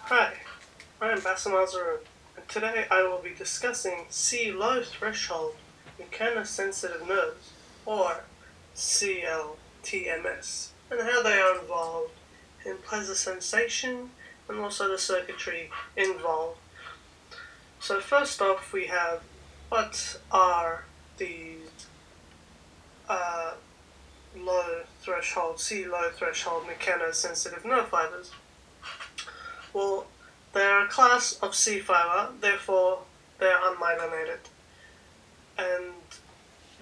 Hi, I'm bassam, alzahroon, and today I will be discussing C-low threshold mechanosensitive nerves, or CLTMS, and how they are involved in pleasure sensation and also the circuitry involved. So first off, we have what are these low threshold, C-low threshold mechanosensitive nerve fibers? Well, they are a class of C fiber, therefore they are unmyelinated. And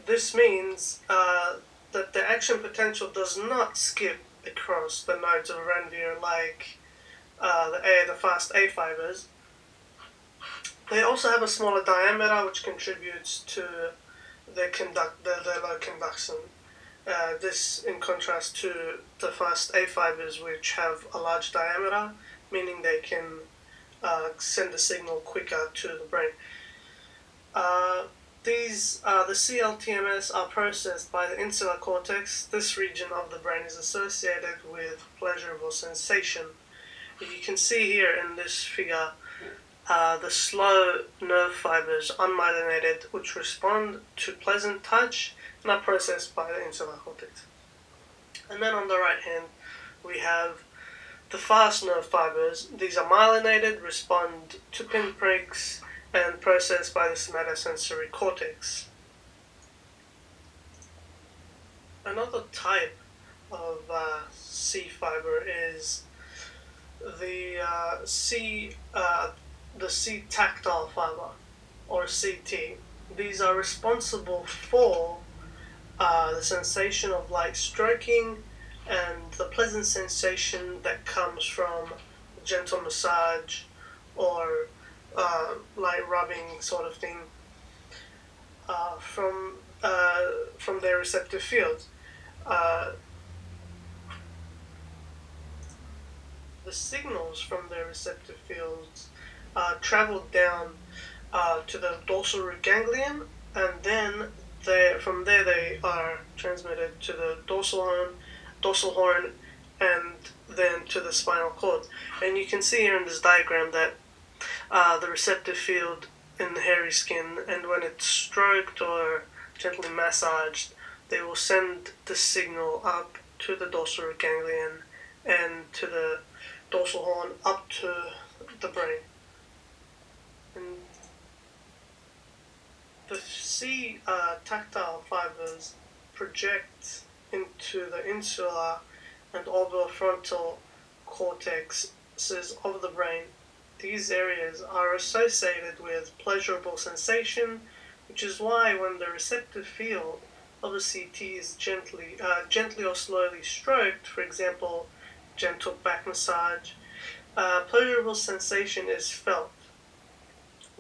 this means that the action potential does not skip across the nodes of Ranvier like the fast A fibers. They also have a smaller diameter, which contributes to their low conduction. This in contrast to the fast A fibers, which have a large diameter, meaning they can send a signal quicker to the brain. The CLTMS are processed by the insular cortex. This region of the brain is associated with pleasurable sensation. You can see here in this figure the slow nerve fibers, unmyelinated, which respond to pleasant touch and are processed by the insular cortex. And then on the right hand, we have the fast nerve fibers. These are myelinated, respond to pinpricks, and processed by the somatosensory cortex. Another type of C fiber is the C tactile fiber, or CT. These are responsible for the sensation of light stroking and the pleasant sensation that comes from gentle massage or light rubbing sort of thing from their receptive fields. The signals from their receptive fields travel down to the dorsal root ganglion, and then from there they are transmitted to the dorsal horn, and then to the spinal cord. And you can see here in this diagram that the receptive field in the hairy skin, and when it's stroked or gently massaged, they will send the signal up to the dorsal root ganglion and to the dorsal horn up to the brain. And the C tactile fibers project into the insular and orbitofrontal cortexes of the brain. These areas are associated with pleasurable sensation, which is why when the receptive field of the CT is gently or slowly stroked, for example, gentle back massage, pleasurable sensation is felt.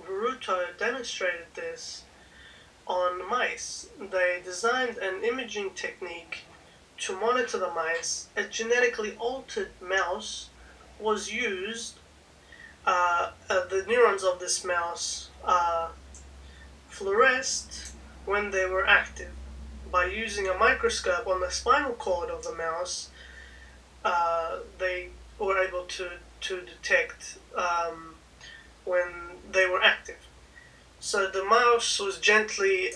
Veruto demonstrated this on mice. They designed an imaging technique to monitor the mice. A genetically altered mouse was used. The neurons of this mouse fluoresced when they were active. By using a microscope on the spinal cord of the mouse, they were able to detect when they were active. So the mouse was gently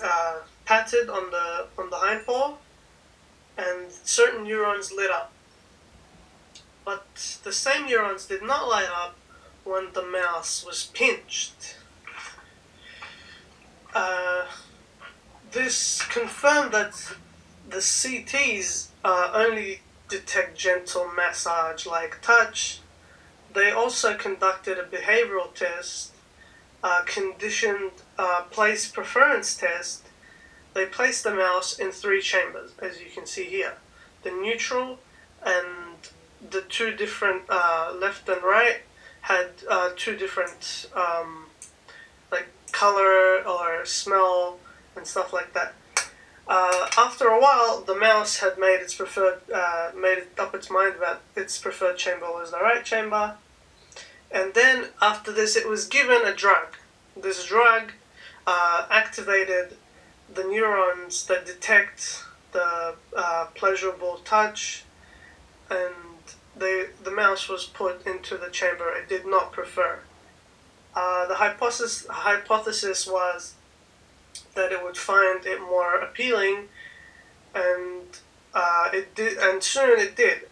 patted on the hindpaw, and certain neurons lit up. But the same neurons did not light up when the mouse was pinched. This confirmed that the CTs only detect gentle massage-like touch. They also conducted a behavioral test, conditioned place preference test. They placed the mouse in 3 chambers, as you can see here. The neutral and the 2 different left and right had 2 different like color or smell and stuff like that. After a while, the mouse had made up its mind that its preferred chamber was the right chamber, and then after this, it was given a drug. This drug activated the neurons that detect the pleasurable touch, and the mouse was put into the chamber it did not prefer. The hypothesis was that it would find it more appealing, and it did, and soon it did.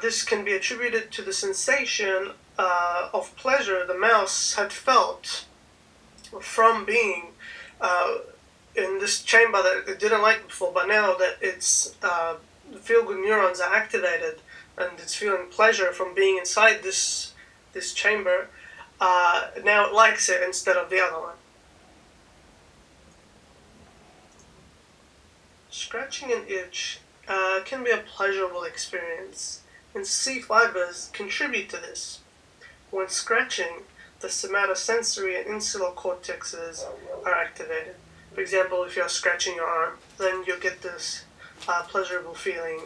This can be attributed to the sensation of pleasure the mouse had felt from being in this chamber that it didn't like before, but now that its feel-good neurons are activated and it's feeling pleasure from being inside this chamber, now it likes it instead of the other one. Scratching an itch can be a pleasurable experience, and C fibers contribute to this. When scratching, the somatosensory and insular cortexes are activated. For example, if you're scratching your arm, then you'll get this pleasurable feeling,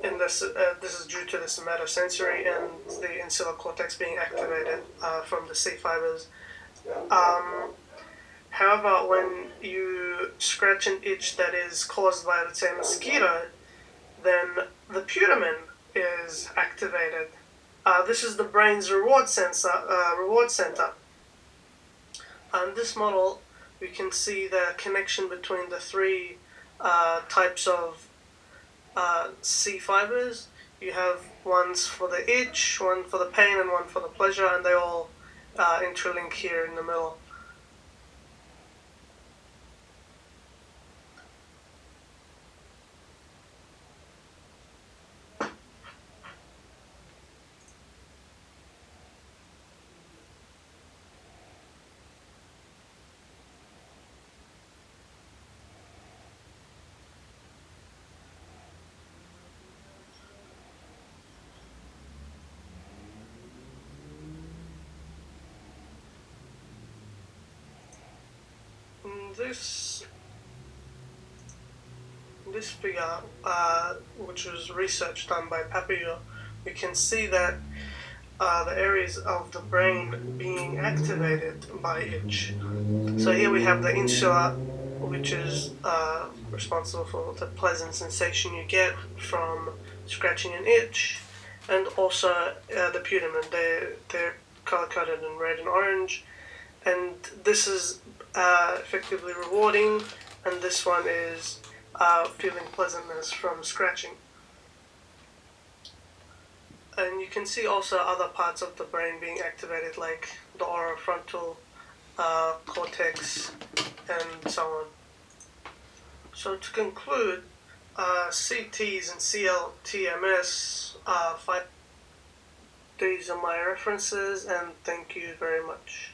and this is due to the somatosensory and the insular cortex being activated from the C fibers. However, when you scratch an itch that is caused by, let's say, a mosquito, then the putamen is activated. This is the brain's reward center. In this model, we can see the connection between the three types of C fibers. You have ones for the itch, one for the pain, and one for the pleasure, and they all interlink here in the middle. This figure, which was research done by Papillon, we can see that the areas of the brain being activated by itch. So here we have the insula, which is responsible for the pleasant sensation you get from scratching an itch, and also the putamen. They're color-coded in red and orange, and this is effectively rewarding, and this one is feeling pleasantness from scratching. And you can see also other parts of the brain being activated, like the oropharyngeal cortex and so on. So to conclude, CTs and CLTMS, these are my references, and thank you very much.